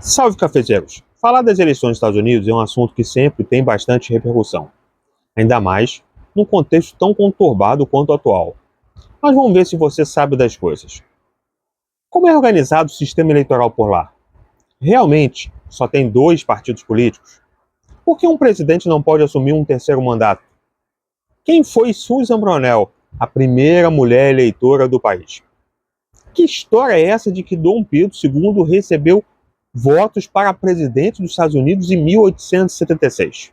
Salve, cafezeiros! Falar das eleições dos Estados Unidos é um assunto que sempre tem bastante repercussão, ainda mais num contexto tão conturbado quanto o atual. Mas vamos ver se você sabe das coisas. Como é organizado o sistema eleitoral por lá? Realmente só tem dois partidos políticos? Por que um presidente não pode assumir um terceiro mandato? Quem foi Susan Brownell, a primeira mulher eleitora do país? Que história é essa de que Dom Pedro II recebeu votos para presidente dos Estados Unidos em 1876?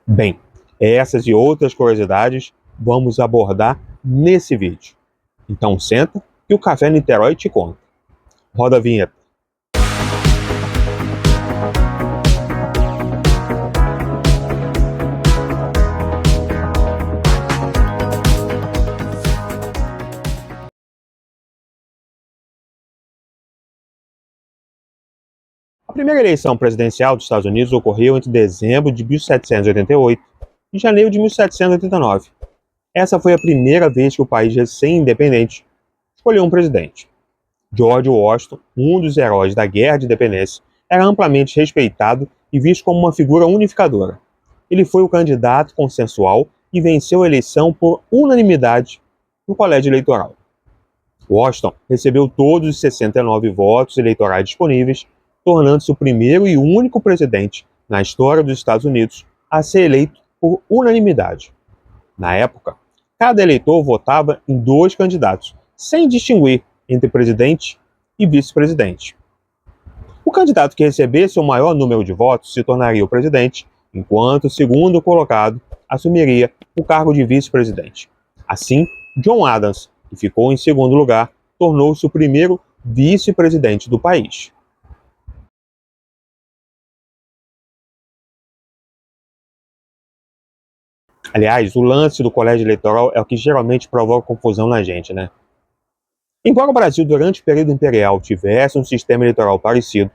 Bem, essas e outras curiosidades vamos abordar nesse vídeo. Então senta e o Café Niterói te conta. Roda a vinheta. A primeira eleição presidencial dos Estados Unidos ocorreu entre dezembro de 1788 e janeiro de 1789. Essa foi a primeira vez que o país recém-independente escolheu um presidente. George Washington, um dos heróis da Guerra de Independência, era amplamente respeitado e visto como uma figura unificadora. Ele foi o candidato consensual e venceu a eleição por unanimidade no colégio eleitoral. Washington recebeu todos os 69 votos eleitorais disponíveis, tornando-se o primeiro e único presidente na história dos Estados Unidos a ser eleito por unanimidade. Na época, cada eleitor votava em dois candidatos, sem distinguir entre presidente e vice-presidente. O candidato que recebesse o maior número de votos se tornaria o presidente, enquanto o segundo colocado assumiria o cargo de vice-presidente. Assim, John Adams, que ficou em segundo lugar, tornou-se o primeiro vice-presidente do país. Aliás, o lance do colégio eleitoral é o que geralmente provoca confusão na gente, né? Embora o Brasil, durante o período imperial, tivesse um sistema eleitoral parecido,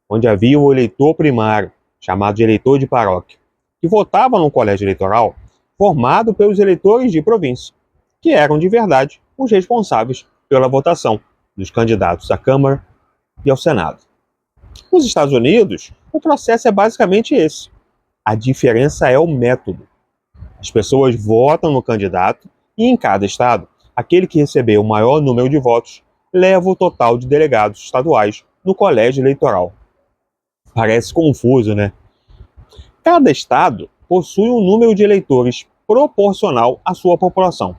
onde havia o eleitor primário, chamado de eleitor de paróquia, que votava no colégio eleitoral, formado pelos eleitores de província, que eram, de verdade, os responsáveis pela votação dos candidatos à Câmara e ao Senado. Nos Estados Unidos, o processo é basicamente esse. A diferença é o método. As pessoas votam no candidato e, em cada estado, aquele que receber o maior número de votos leva o total de delegados estaduais no colégio eleitoral. Parece confuso, né? Cada estado possui um número de eleitores proporcional à sua população.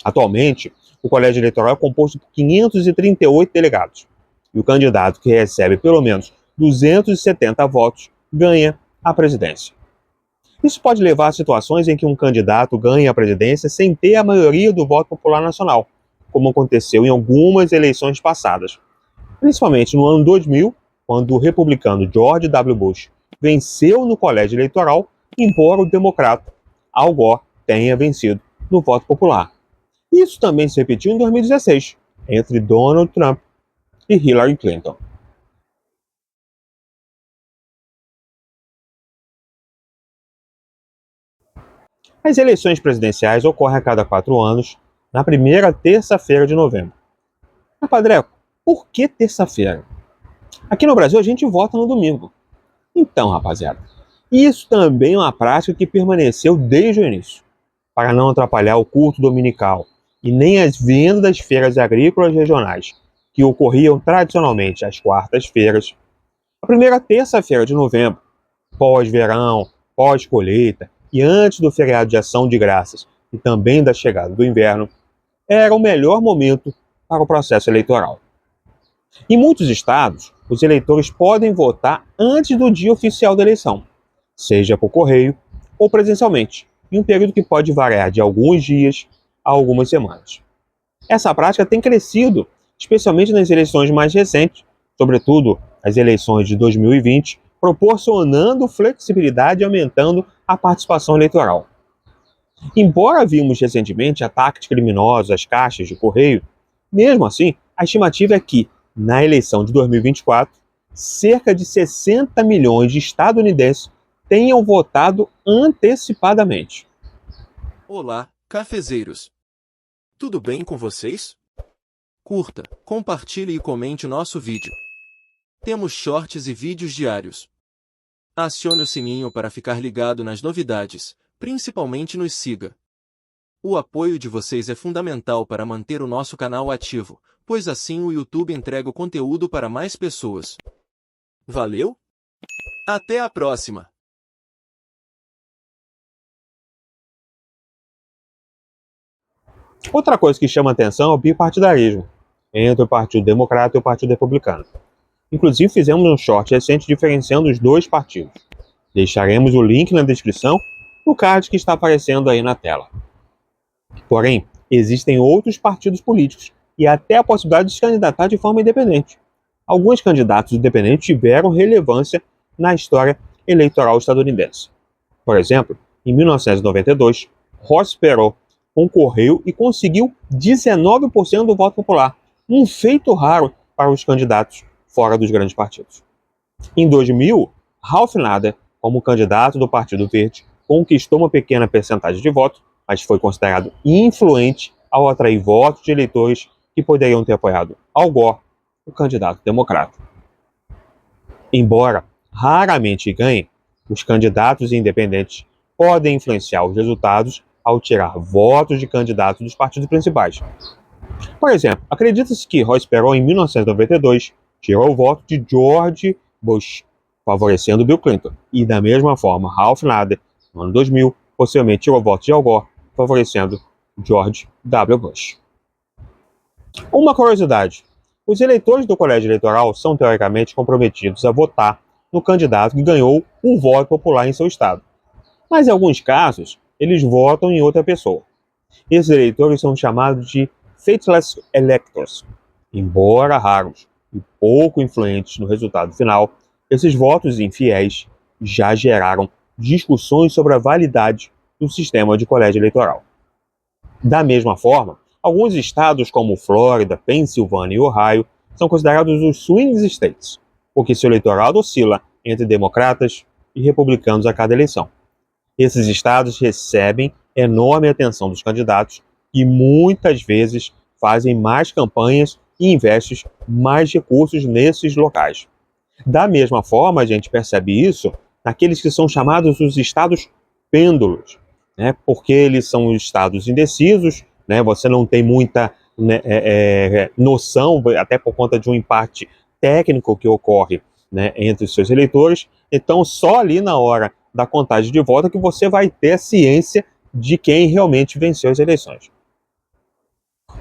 Atualmente, o colégio eleitoral é composto por 538 delegados, e o candidato que recebe pelo menos 270 votos ganha a presidência. Isso pode levar a situações em que um candidato ganha a presidência sem ter a maioria do voto popular nacional, como aconteceu em algumas eleições passadas, principalmente no ano 2000, quando o republicano George W. Bush venceu no colégio eleitoral, embora o democrata Al Gore tenha vencido no voto popular. Isso também se repetiu em 2016, entre Donald Trump e Hillary Clinton. As eleições presidenciais ocorrem a cada 4 anos, na primeira terça-feira de novembro. Mas, Padre, por que terça-feira? Aqui no Brasil a gente vota no domingo. Então, rapaziada, isso também é uma prática que permaneceu desde o início, para não atrapalhar o culto dominical e nem as vendas das feiras agrícolas regionais, que ocorriam tradicionalmente às quartas-feiras. A primeira terça-feira de novembro, pós-verão, pós-colheita e antes do feriado de Ação de Graças e também da chegada do inverno, era o melhor momento para o processo eleitoral. Em muitos estados, os eleitores podem votar antes do dia oficial da eleição, seja por correio ou presencialmente, em um período que pode variar de alguns dias a algumas semanas. Essa prática tem crescido, especialmente nas eleições mais recentes, sobretudo as eleições de 2020, proporcionando flexibilidade e aumentando a participação eleitoral. Embora vimos recentemente ataques criminosos às caixas de correio, mesmo assim, a estimativa é que, na eleição de 2024, cerca de 60 milhões de estadunidenses tenham votado antecipadamente. Olá, cafezeiros! Tudo bem com vocês? Curta, compartilhe e comente nosso vídeo. Temos shorts e vídeos diários. Acione o sininho para ficar ligado nas novidades, principalmente nos siga. O apoio de vocês é fundamental para manter o nosso canal ativo, pois assim o YouTube entrega o conteúdo para mais pessoas. Valeu? Até a próxima! Outra coisa que chama atenção é o bipartidarismo entre o Partido Democrata e o Partido Republicano. Inclusive fizemos um short recente diferenciando os dois partidos. Deixaremos o link na descrição no card que está aparecendo aí na tela. Porém, existem outros partidos políticos e até a possibilidade de se candidatar de forma independente. Alguns candidatos independentes tiveram relevância na história eleitoral estadunidense. Por exemplo, em 1992, Ross Perot concorreu e conseguiu 19% do voto popular, um feito raro para os candidatos fora dos grandes partidos. Em 2000, Ralph Nader, como candidato do Partido Verde, conquistou uma pequena percentagem de votos, mas foi considerado influente ao atrair votos de eleitores que poderiam ter apoiado Al Gore, o candidato democrata. Embora raramente ganhem, os candidatos independentes podem influenciar os resultados ao tirar votos de candidatos dos partidos principais. Por exemplo, acredita-se que Ross Perot, em 1992, tirou o voto de George Bush, favorecendo Bill Clinton, e da mesma forma, Ralph Nader, no ano 2000, possivelmente tirou o voto de Al Gore, favorecendo George W. Bush. Uma curiosidade: os eleitores do colégio eleitoral são teoricamente comprometidos a votar no candidato que ganhou o voto popular em seu estado. Mas em alguns casos, eles votam em outra pessoa. Esses eleitores são chamados de faithless electors. Embora raros e pouco influentes no resultado final, esses votos infiéis já geraram discussões sobre a validade do sistema de colégio eleitoral. Da mesma forma, alguns estados como Flórida, Pensilvânia e Ohio são considerados os swing states, porque seu eleitorado oscila entre democratas e republicanos a cada eleição. Esses estados recebem enorme atenção dos candidatos e muitas vezes fazem mais campanhas e investem mais recursos nesses locais. Da mesma forma, a gente percebe isso naqueles que são chamados os estados pêndulos, né? Porque eles são os estados indecisos, né? Você não tem muita noção, até por conta de um empate técnico que ocorre, né, entre os seus eleitores. Então, só ali na hora da contagem de voto que você vai ter a ciência de quem realmente venceu as eleições.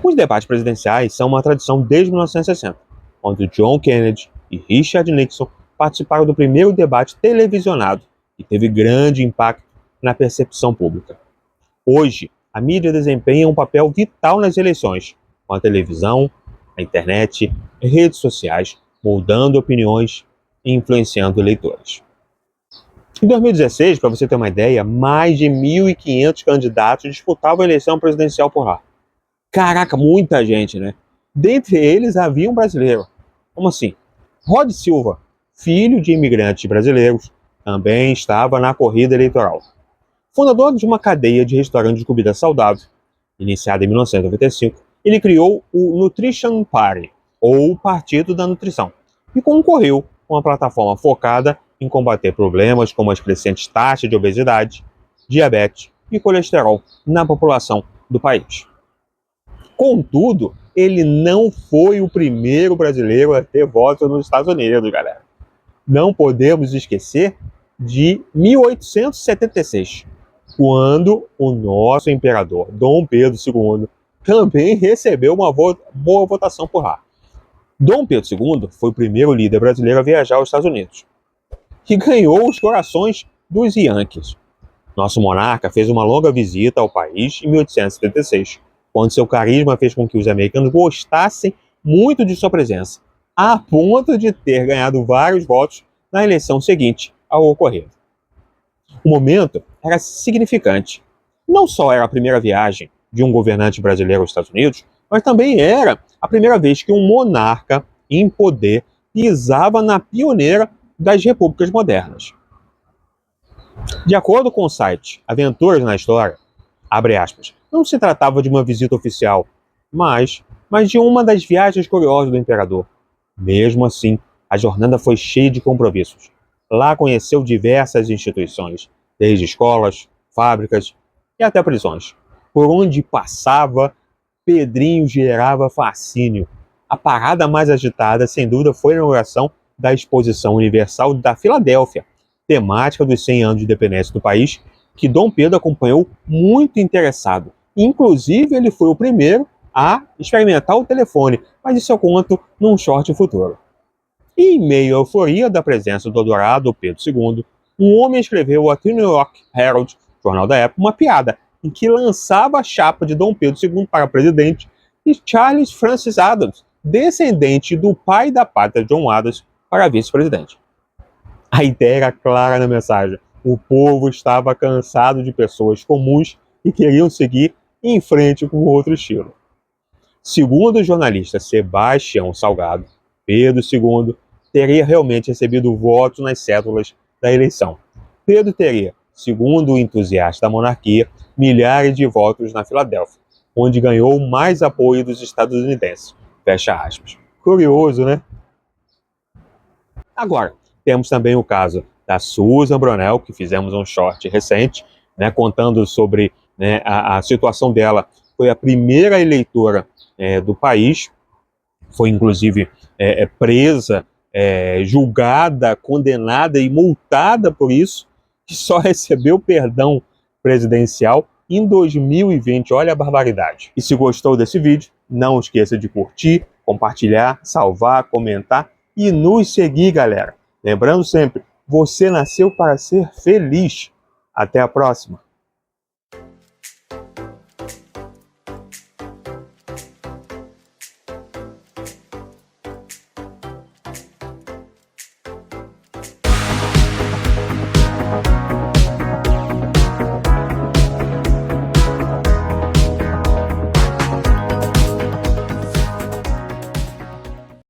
Os debates presidenciais são uma tradição desde 1960, onde John Kennedy e Richard Nixon participaram do primeiro debate televisionado e teve grande impacto na percepção pública. Hoje, a mídia desempenha um papel vital nas eleições, com a televisão, a internet e redes sociais, moldando opiniões e influenciando eleitores. Em 2016, para você ter uma ideia, mais de 1.500 candidatos disputavam a eleição presidencial por lá. Caraca, muita gente, né? Dentre eles havia um brasileiro. Como assim? Rod Silva, filho de imigrantes brasileiros, também estava na corrida eleitoral. Fundador de uma cadeia de restaurantes de comida saudável, iniciada em 1995, ele criou o Nutrition Party, ou Partido da Nutrição, e concorreu com uma plataforma focada em combater problemas como as crescentes taxas de obesidade, diabetes e colesterol na população do país. Contudo, ele não foi o primeiro brasileiro a ter voto nos Estados Unidos, galera. Não podemos esquecer de 1876, quando o nosso imperador Dom Pedro II também recebeu uma boa votação por lá. Dom Pedro II foi o primeiro líder brasileiro a viajar aos Estados Unidos, que ganhou os corações dos Yankees. Nosso monarca fez uma longa visita ao país em 1876, quando seu carisma fez com que os americanos gostassem muito de sua presença, a ponto de ter ganhado vários votos na eleição seguinte ao ocorrer. O momento era significante. Não só era a primeira viagem de um governante brasileiro aos Estados Unidos, mas também era a primeira vez que um monarca em poder pisava na pioneira das repúblicas modernas. De acordo com o site Aventuras na História, abre aspas, não se tratava de uma visita oficial, mas de uma das viagens curiosas do imperador. Mesmo assim, A jornada foi cheia de compromissos. Lá conheceu diversas instituições, desde escolas, fábricas e até prisões. Por onde passava, Pedrinho gerava fascínio. A parada mais agitada, sem dúvida, foi a inauguração da Exposição Universal da Filadélfia, temática dos 100 anos de independência do país, que Dom Pedro acompanhou muito interessado. Inclusive, ele foi o primeiro a experimentar o telefone, mas isso eu conto num short futuro. E em meio à euforia da presença do adorado Pedro II, um homem escreveu ao The New York Herald, jornal da época, uma piada em que lançava a chapa de Dom Pedro II para presidente e Charles Francis Adams, descendente do pai da pátria John Adams, para vice-presidente. A ideia era clara na mensagem. O povo estava cansado de pessoas comuns e queriam seguir em frente com outro estilo. Segundo o jornalista Sebastião Salgado, Pedro II teria realmente recebido votos nas cédulas da eleição. Pedro teria, segundo o entusiasta da monarquia, milhares de votos na Filadélfia, onde ganhou mais apoio dos estadunidenses. Fecha aspas. Curioso, né? Agora, temos também o caso da Susan Bronell, que fizemos um short recente, né, contando sobre, né, a situação dela. Foi a primeira eleitora do país, foi inclusive presa, julgada, condenada e multada por isso, que só recebeu perdão presidencial em 2020. Olha a barbaridade. E se gostou desse vídeo, não esqueça de curtir, compartilhar, salvar, comentar e nos seguir, galera. Lembrando sempre, você nasceu para ser feliz. Até a próxima.